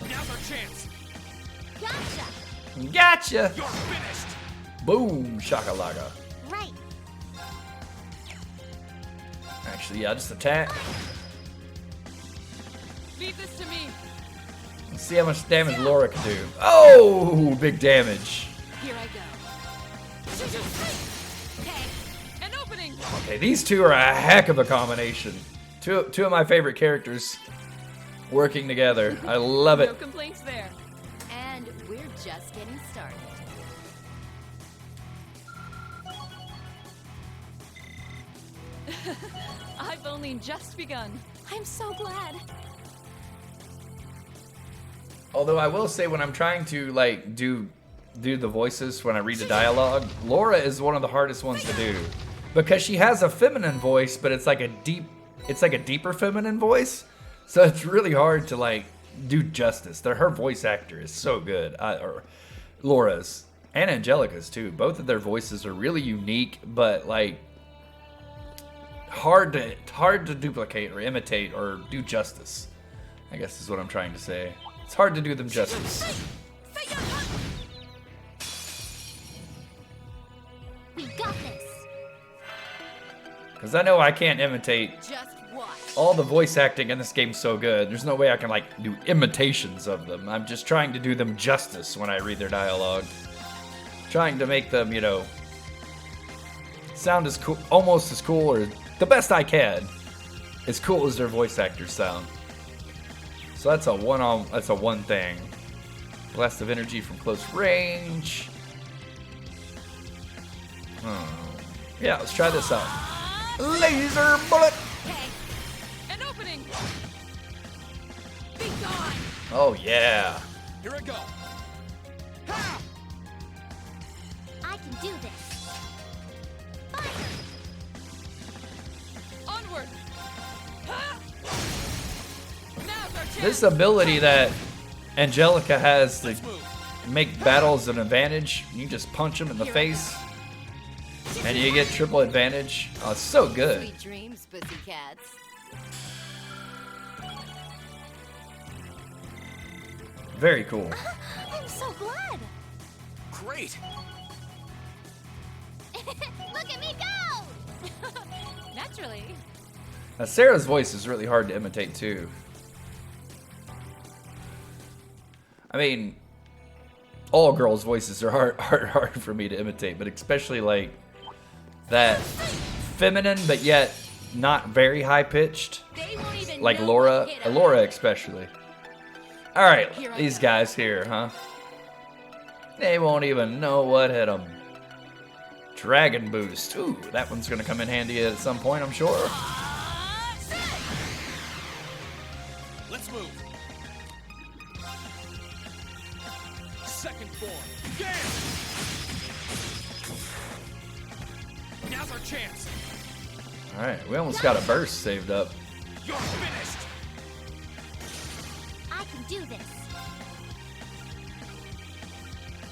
Speaker 3: Now's our chance.
Speaker 4: Gotcha!
Speaker 1: Gotcha!
Speaker 3: You're finished.
Speaker 1: Boom, shakalaka.
Speaker 4: Right.
Speaker 1: Actually, yeah, just attack.
Speaker 6: Leave this to me.
Speaker 1: Let's see how much damage Laura can do. Oh, big damage.
Speaker 5: Here I go.
Speaker 6: Okay. An opening.
Speaker 1: Okay, these two are a heck of a combination. Two of my favorite characters working together. I love
Speaker 6: No
Speaker 1: it.
Speaker 6: complaints there.
Speaker 5: And we're just getting started.
Speaker 6: I've only just begun.
Speaker 5: I'm so glad.
Speaker 1: Although I will say, when I'm trying to like do the voices when I read the dialogue, Laura is one of the hardest ones to do because she has a feminine voice, but it's like a deeper feminine voice. So it's really hard to like do justice. Her voice actor is so good. Or Laura's and Angelica's too. Both of their voices are really unique, but like hard to duplicate or imitate or do justice, I guess is what I'm trying to say. It's hard to do them justice.
Speaker 4: We got this.
Speaker 1: Because I know I can't imitate.
Speaker 5: Just watch.
Speaker 1: All the voice acting in this game's so good. There's no way I can like do imitations of them. I'm just trying to do them justice when I read their dialogue. Trying to make them, you know, sound as cool, almost as cool, or the best I can, as cool as their voice actors sound. So that's a one thing. Blast of energy from close range. Yeah, let's try this out. Laser bullet.
Speaker 6: Hey, an opening. Be gone.
Speaker 1: Oh yeah.
Speaker 3: Here I go.
Speaker 4: I can do this. Fire!
Speaker 6: Onward. Ha! Now's our chance.
Speaker 1: This ability that Angelica has to make battles an advantage. You just punch them in the face, and you get triple advantage. Oh, it's so good.
Speaker 5: Sweet dreams, pussycats.
Speaker 1: Very cool.
Speaker 4: I'm so glad.
Speaker 3: Great.
Speaker 4: Look at me go!
Speaker 6: Naturally.
Speaker 1: Sarah's voice is really hard to imitate too. I mean, all girls' voices are hard for me to imitate, but especially like that feminine but yet not very high pitched,
Speaker 5: They won't even
Speaker 1: like
Speaker 5: know
Speaker 1: Laura,
Speaker 5: what hit 'em.
Speaker 1: Laura especially. All right,
Speaker 5: Here I
Speaker 1: these
Speaker 5: go.
Speaker 1: guys here, huh? They won't even know what hit them. Dragon boost. Ooh, that one's gonna come in handy at some point, I'm sure.
Speaker 3: Let's move. Second form. Game. Now's our chance.
Speaker 1: All right, we almost got a burst saved up.
Speaker 3: You're finished.
Speaker 4: I can do this.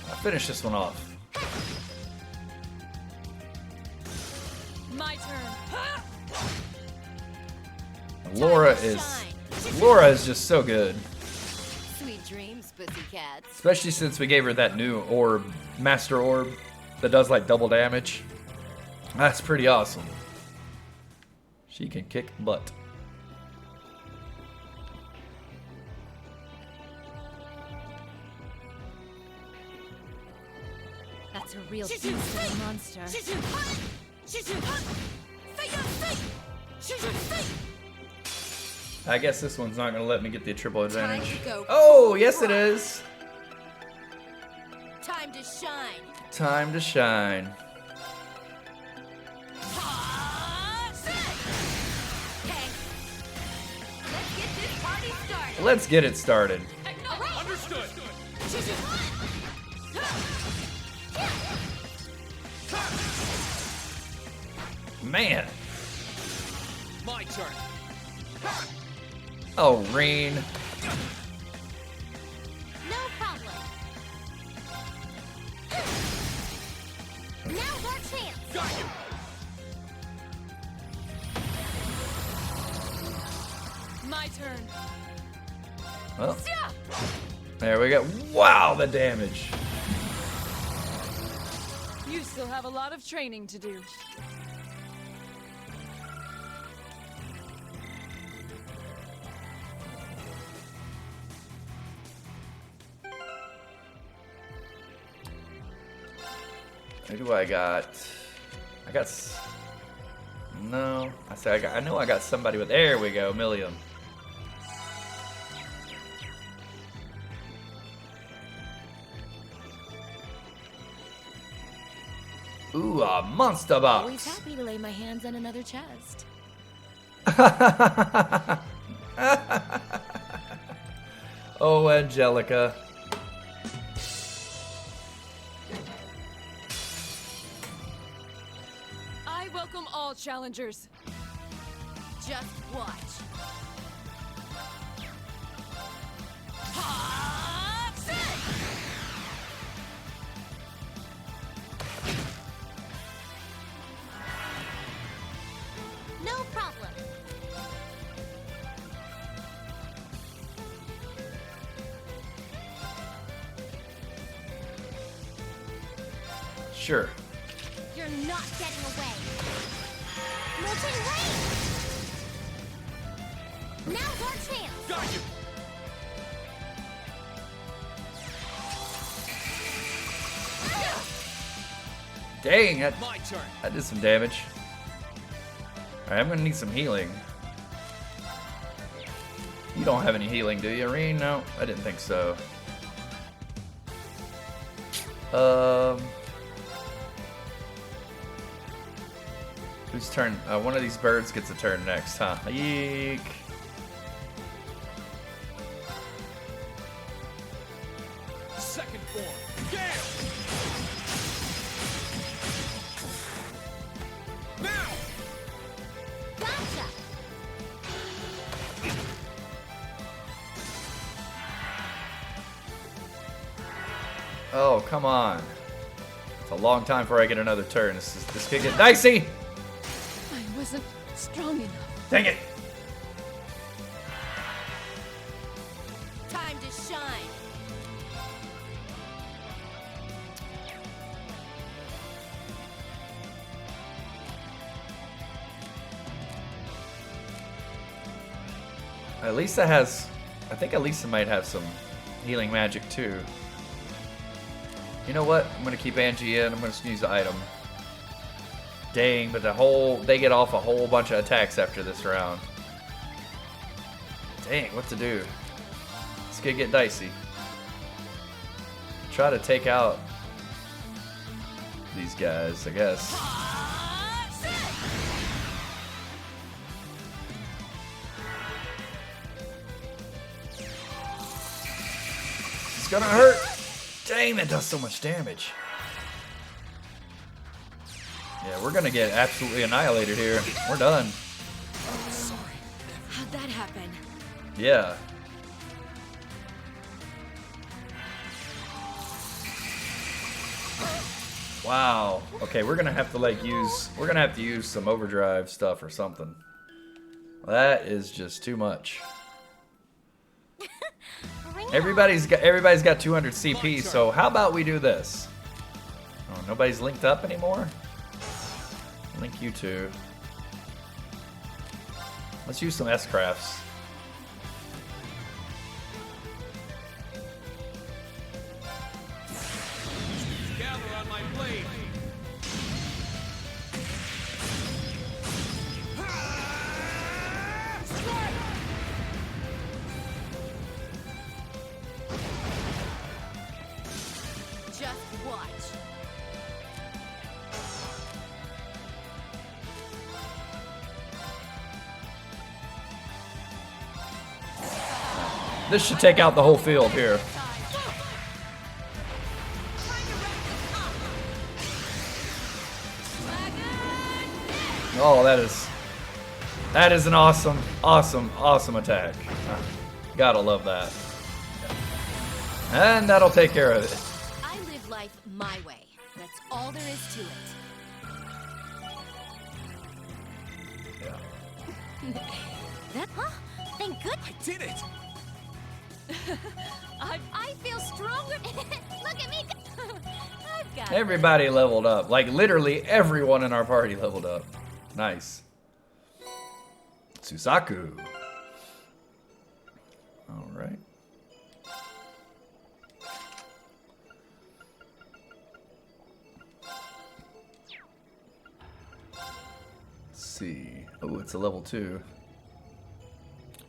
Speaker 1: I'll finish this one off.
Speaker 6: My turn. Ha!
Speaker 1: Laura is just so good.
Speaker 5: Sweet dreams, pussycats.
Speaker 1: Especially since we gave her that new orb, Master Orb, that does like double damage. That's pretty awesome. She can kick butt.
Speaker 5: That's a real beast of a monster.
Speaker 1: I guess this one's not gonna let me get the triple
Speaker 5: Time
Speaker 1: advantage.
Speaker 5: to go.
Speaker 1: Oh, yes it is.
Speaker 5: Time to shine.
Speaker 1: Time to shine.
Speaker 5: Hey, let's get this party started.
Speaker 1: Let's get it started.
Speaker 3: Understood.
Speaker 1: Man.
Speaker 3: My turn.
Speaker 1: Oh, Rain.
Speaker 4: No problem. Now's our chance.
Speaker 3: Got you.
Speaker 6: My turn.
Speaker 1: Well, there we go. Wow, the damage.
Speaker 6: You still have a lot of training to do.
Speaker 1: Who do I got? No. I know I got somebody with. There we go, Milliam. Ooh, a monster
Speaker 5: Always
Speaker 1: box.
Speaker 5: happy to lay my hands on another chest.
Speaker 1: Oh, Angelica.
Speaker 6: I welcome all challengers.
Speaker 5: Just watch.
Speaker 4: No problem.
Speaker 1: Sure.
Speaker 4: You're not getting away. Molten rain. Now's our chance.
Speaker 3: Got you.
Speaker 1: Dang, that
Speaker 3: My turn.
Speaker 1: did some damage. Alright, I'm gonna need some healing. You don't have any healing, do you, Reen? No, I didn't think so. Whose turn? One of these birds gets a turn next, huh? Yeek.
Speaker 7: Second form. Gale! Now!
Speaker 4: Gotcha!
Speaker 1: Oh, come on. It's a long time before I get another turn. This could get dicey.
Speaker 6: I wasn't strong enough.
Speaker 1: Dang it.
Speaker 4: Time to shine.
Speaker 1: Elisa has... I think Elisa might have some healing magic too. You know what? I'm gonna keep Angie in. I'm gonna use the item. Dang, but they get off a whole bunch of attacks after this round. Dang, what to do? This could get dicey. Try to take out these guys, I guess. It's gonna hurt. Dang, that does so much damage. Yeah, we're gonna get absolutely annihilated here. We're done.
Speaker 5: How'd that happen?
Speaker 1: Yeah. Wow. Okay, we're gonna have to use some overdrive stuff or something. That is just too much. Everybody's got 200 CP, so how about we do this? Oh, nobody's linked up anymore? Link you two. Let's use some S-Crafts.
Speaker 7: Gather on my blade.
Speaker 4: Just watch.
Speaker 1: This should take out the whole field here. Oh, that is an awesome attack. Gotta love that. And that'll take care of it.
Speaker 5: I live life my way. That's all there is to it.
Speaker 1: Yeah.
Speaker 4: That, huh? Thank goodness.
Speaker 7: I did it!
Speaker 4: I feel stronger. Look at me. I've got
Speaker 1: Everybody leveled up. Like literally everyone in our party leveled up. Nice. Suzaku. All right. Let's see. Oh, it's a level 2.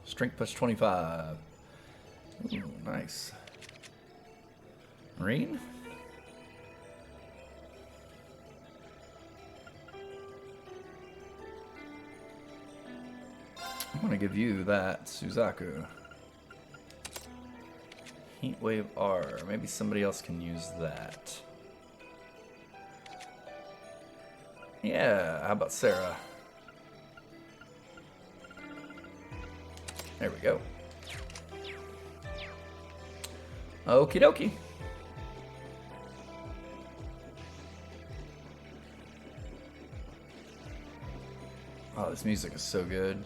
Speaker 1: Strength plus 25. Ooh, nice. Marine? I'm gonna give you that, Suzaku. Heatwave R. Maybe somebody else can use that. Yeah, how about Sarah? There we go. Okie dokie. Oh, this music is so good.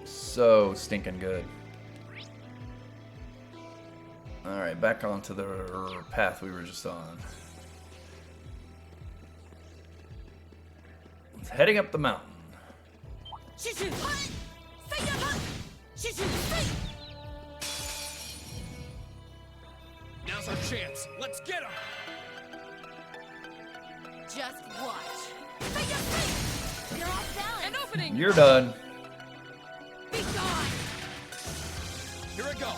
Speaker 1: So stinking good. Alright, back onto the path we were just on. It's heading up the mountain.
Speaker 7: Now's our chance. Let's get him!
Speaker 4: Just watch. You're all done.
Speaker 6: An opening!
Speaker 1: You're done.
Speaker 4: Be gone.
Speaker 7: Here I go.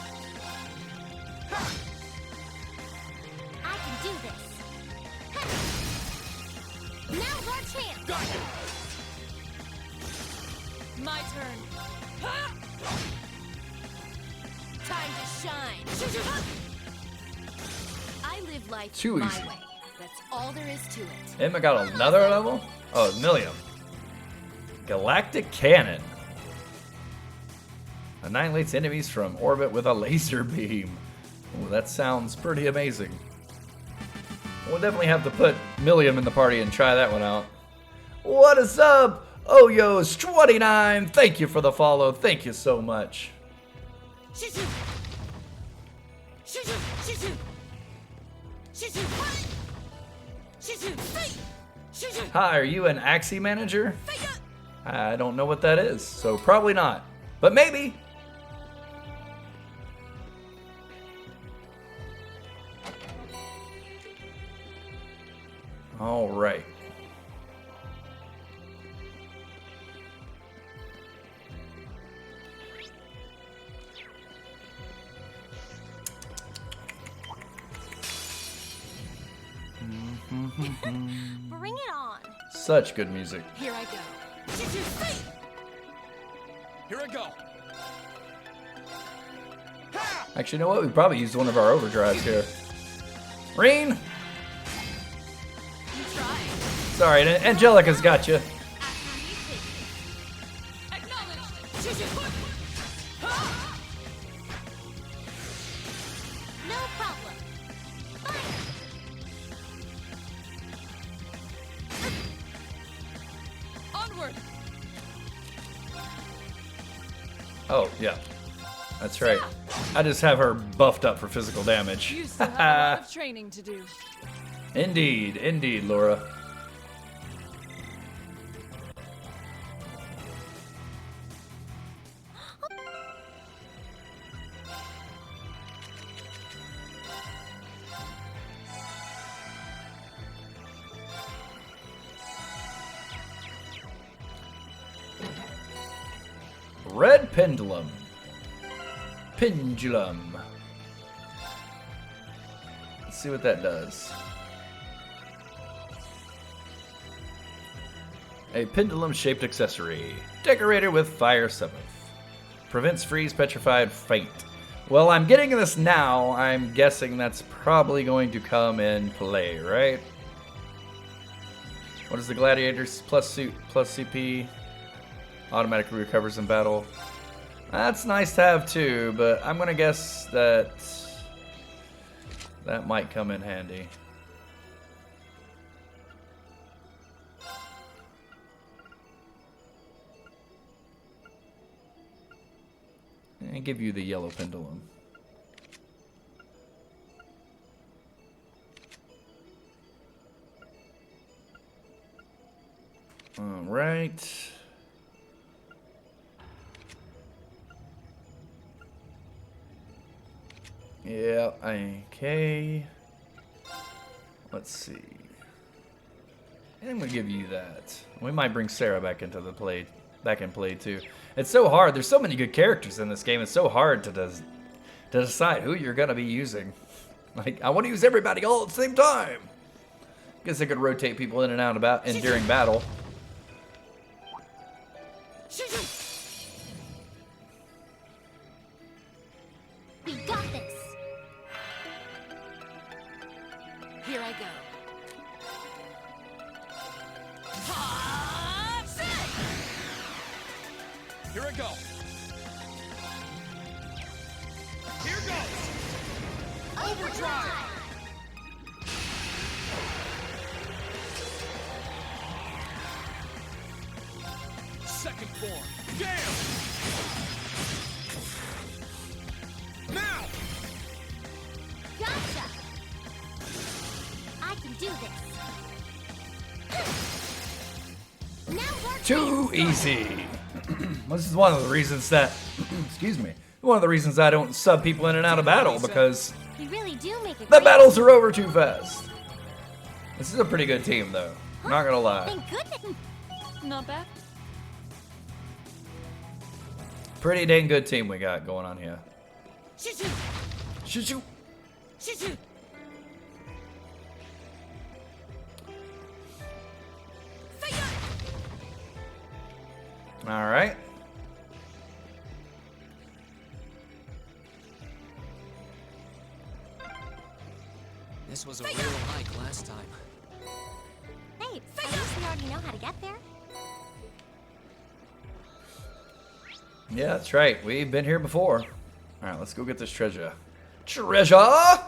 Speaker 4: I can do this. Ha! Now's our chance.
Speaker 7: Got you.
Speaker 5: My turn. Ha! Time to shine. I live life
Speaker 1: Too
Speaker 5: my
Speaker 1: easy.
Speaker 5: way. That's all there is to it.
Speaker 1: Emma got another level? Oh, Millium. Galactic Cannon. Annihilates enemies from orbit with a laser beam. Ooh, that sounds pretty amazing. We'll definitely have to put Millium in the party and try that one out. What is up? Oyos29, thank you for the follow. Thank you so much.
Speaker 5: Shoo-shoo! Shoo-shoo! Shoo-shoo! Shoo-shoo! Shoo-shoo! Shoo-shoo!
Speaker 1: Hi, are you an Axie manager? I don't know what that is, so probably not. But maybe. All right.
Speaker 4: Bring it on.
Speaker 1: Such good music.
Speaker 5: Here I go.
Speaker 7: Here I go.
Speaker 1: Actually, you know what? We probably used one of our overdrives here. Reen!
Speaker 5: You try.
Speaker 1: Sorry, Angelica's got you.
Speaker 5: Acknowledged. Shoo-shoo!
Speaker 4: No problem. Fire.
Speaker 6: Onward!
Speaker 1: Oh, yeah. That's right. I just have her buffed up for physical damage.
Speaker 6: You still have a lot of training to do.
Speaker 1: Indeed, indeed, Laura. Red Pendulum. Pendulum. Let's see what that does. A pendulum-shaped accessory. Decorated with Fire 7th. Prevents freeze, petrified, faint. Well, I'm getting this now. I'm guessing that's probably going to come in play, right? What is the Gladiator's plus suit, plus CP? Automatically recovers in battle. That's nice to have too, but I'm gonna guess that that might come in handy. And give you the yellow pendulum. All right. Yeah, okay. Let's see. I'm gonna give you that. We might bring Sarah back into the play, back in play too. It's so hard. There's so many good characters in this game. It's so hard to decide who you're gonna be using. Like, I want to use everybody all at the same time. Guess I could rotate people in and out about and during battle.
Speaker 4: We got this.
Speaker 5: Here I go.
Speaker 7: Here I go. Here goes.
Speaker 4: Overdrive.
Speaker 7: Second form. Gale. Now.
Speaker 4: Gotcha. I can do this. Now's our
Speaker 1: Too
Speaker 4: chance.
Speaker 1: easy. This is one of the reasons that, excuse me, one of the reasons I don't sub people in and out of battle, because
Speaker 4: You really do make a
Speaker 1: the
Speaker 4: great
Speaker 1: battles are over too fast. This is a pretty good team, though. Not gonna lie.
Speaker 4: Thank goodness.
Speaker 6: Not bad.
Speaker 1: Pretty dang good team we got going on here. Shoot, shoot. All right.
Speaker 3: This was a real hike last time.
Speaker 4: Hey, I guess we already know how to get there.
Speaker 1: Yeah, that's right. We've been here before. All right, let's go get this treasure. Treasure!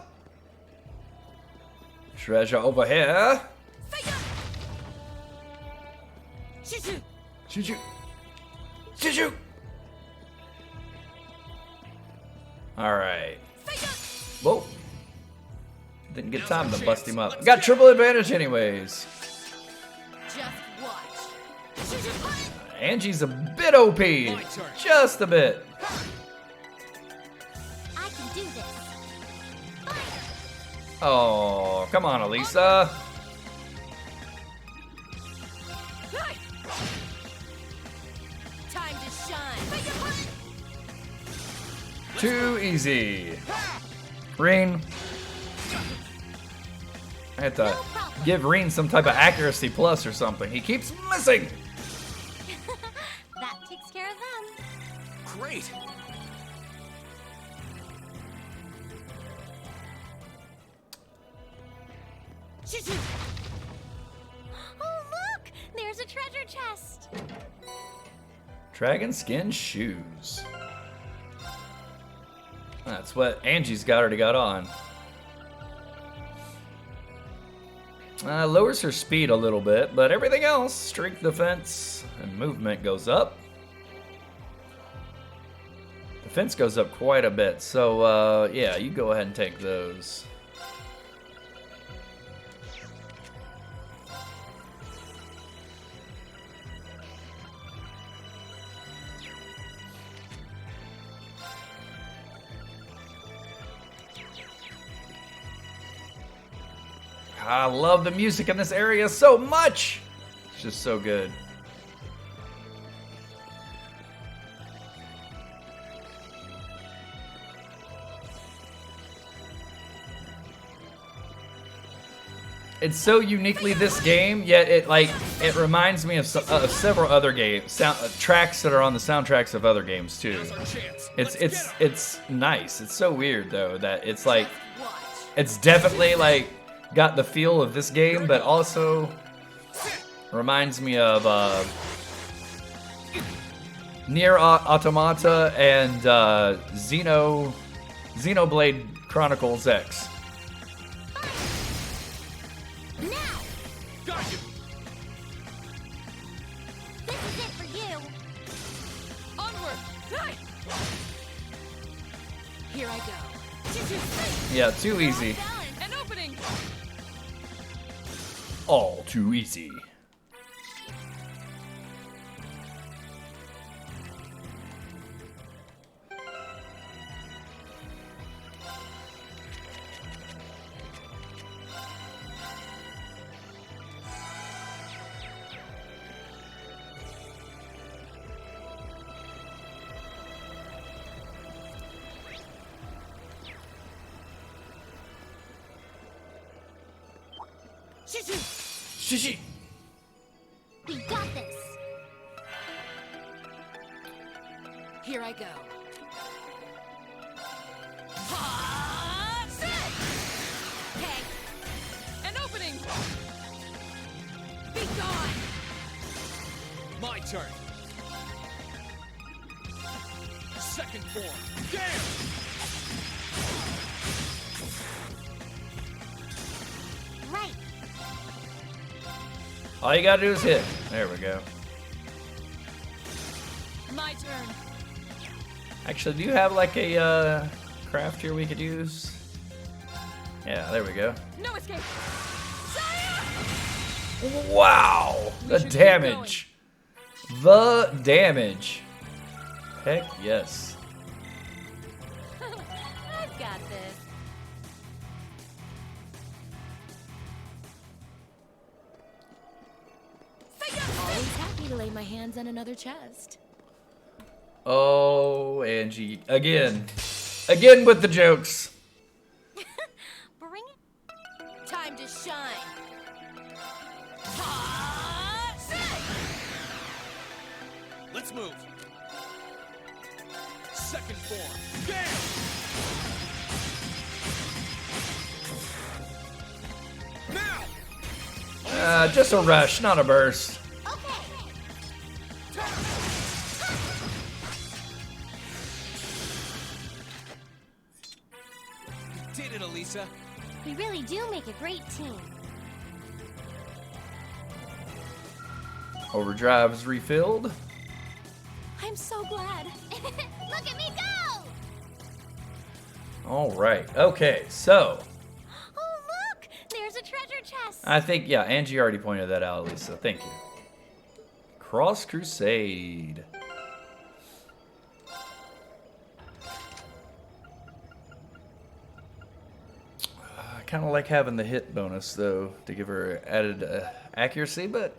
Speaker 1: Treasure over here. Shoot, shoot. Shoot, shoot. All right. Whoa. Didn't get time to bust him up. Got triple advantage anyways.
Speaker 5: Just watch.
Speaker 1: Angie's a bit OP. Just a bit.
Speaker 4: I can do this.
Speaker 1: Oh, come on, Elisa.
Speaker 5: Time to shine.
Speaker 1: Too easy. Reen. I had to give Reen some type of accuracy plus or something. He keeps missing.
Speaker 4: That takes care of them.
Speaker 3: Great!
Speaker 4: Oh, look! There's a treasure chest.
Speaker 1: Dragon skin shoes. That's what Angie's already got on. Lowers her speed a little bit, but everything else, strength, defense, and movement goes up. Defense goes up quite a bit, so yeah, you go ahead and take those. I love the music in this area so much. It's just so good. It's so uniquely this game, yet it reminds me of several other games, tracks that are on the soundtracks of other games too. It's nice. It's so weird though that it's like it's definitely like got the feel of this game, but also reminds me of Nier Automata and Xenoblade Chronicles X.
Speaker 7: Got you.
Speaker 4: This is it for you.
Speaker 6: Onward! Hey!
Speaker 5: Here I go.
Speaker 1: Yeah, too easy.
Speaker 6: An opening!
Speaker 1: All too easy. Shishi.
Speaker 4: We got this.
Speaker 5: Here I go. Okay,
Speaker 6: An opening!
Speaker 5: be gone.
Speaker 7: My turn. Second form. Damn!
Speaker 4: Right.
Speaker 1: All you gotta do is hit. There we go.
Speaker 6: My turn.
Speaker 1: Actually, do you have like a craft here we could use? Yeah, there we go.
Speaker 6: No escape!
Speaker 1: Wow! The
Speaker 6: should keep
Speaker 1: damage. The damage. Heck yes.
Speaker 4: I've got this.
Speaker 5: Always happy to lay my hands on another chest.
Speaker 1: Oh, Angie. Again. Again with the jokes.
Speaker 4: Bring it.
Speaker 5: Time to shine.
Speaker 7: Let's move. Second form. Damn! Now!
Speaker 1: Just a rush, not a burst.
Speaker 7: You did it, Elisa.
Speaker 4: We really do make a great team.
Speaker 1: Overdrive is refilled.
Speaker 4: I'm so glad. Look at me go!
Speaker 1: All right. Okay, so
Speaker 4: Oh, look! There's a treasure chest.
Speaker 1: I think, yeah, Angie already pointed that out, Lisa. Thank you. Cross Crusade. I kind of like having the hit bonus, though, to give her added accuracy, but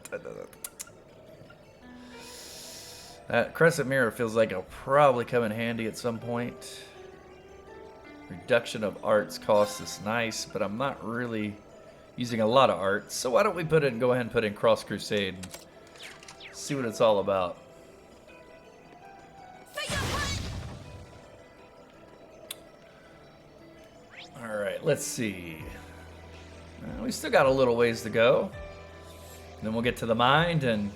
Speaker 1: that Crescent Mirror feels like it'll probably come in handy at some point. Reduction of arts cost is nice, but I'm not really using a lot of arts, so why don't we go ahead and put in Cross Crusade and see what it's all about. Alright, let's see. We still got a little ways to go. Then we'll get to the mind and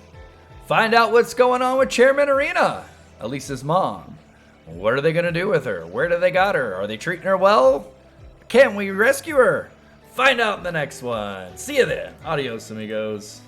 Speaker 1: find out what's going on with Chairman Arena, Elisa's mom. What are they going to do with her? Where do they got her? Are they treating her well? Can we rescue her? Find out in the next one. See you then. Adios, amigos.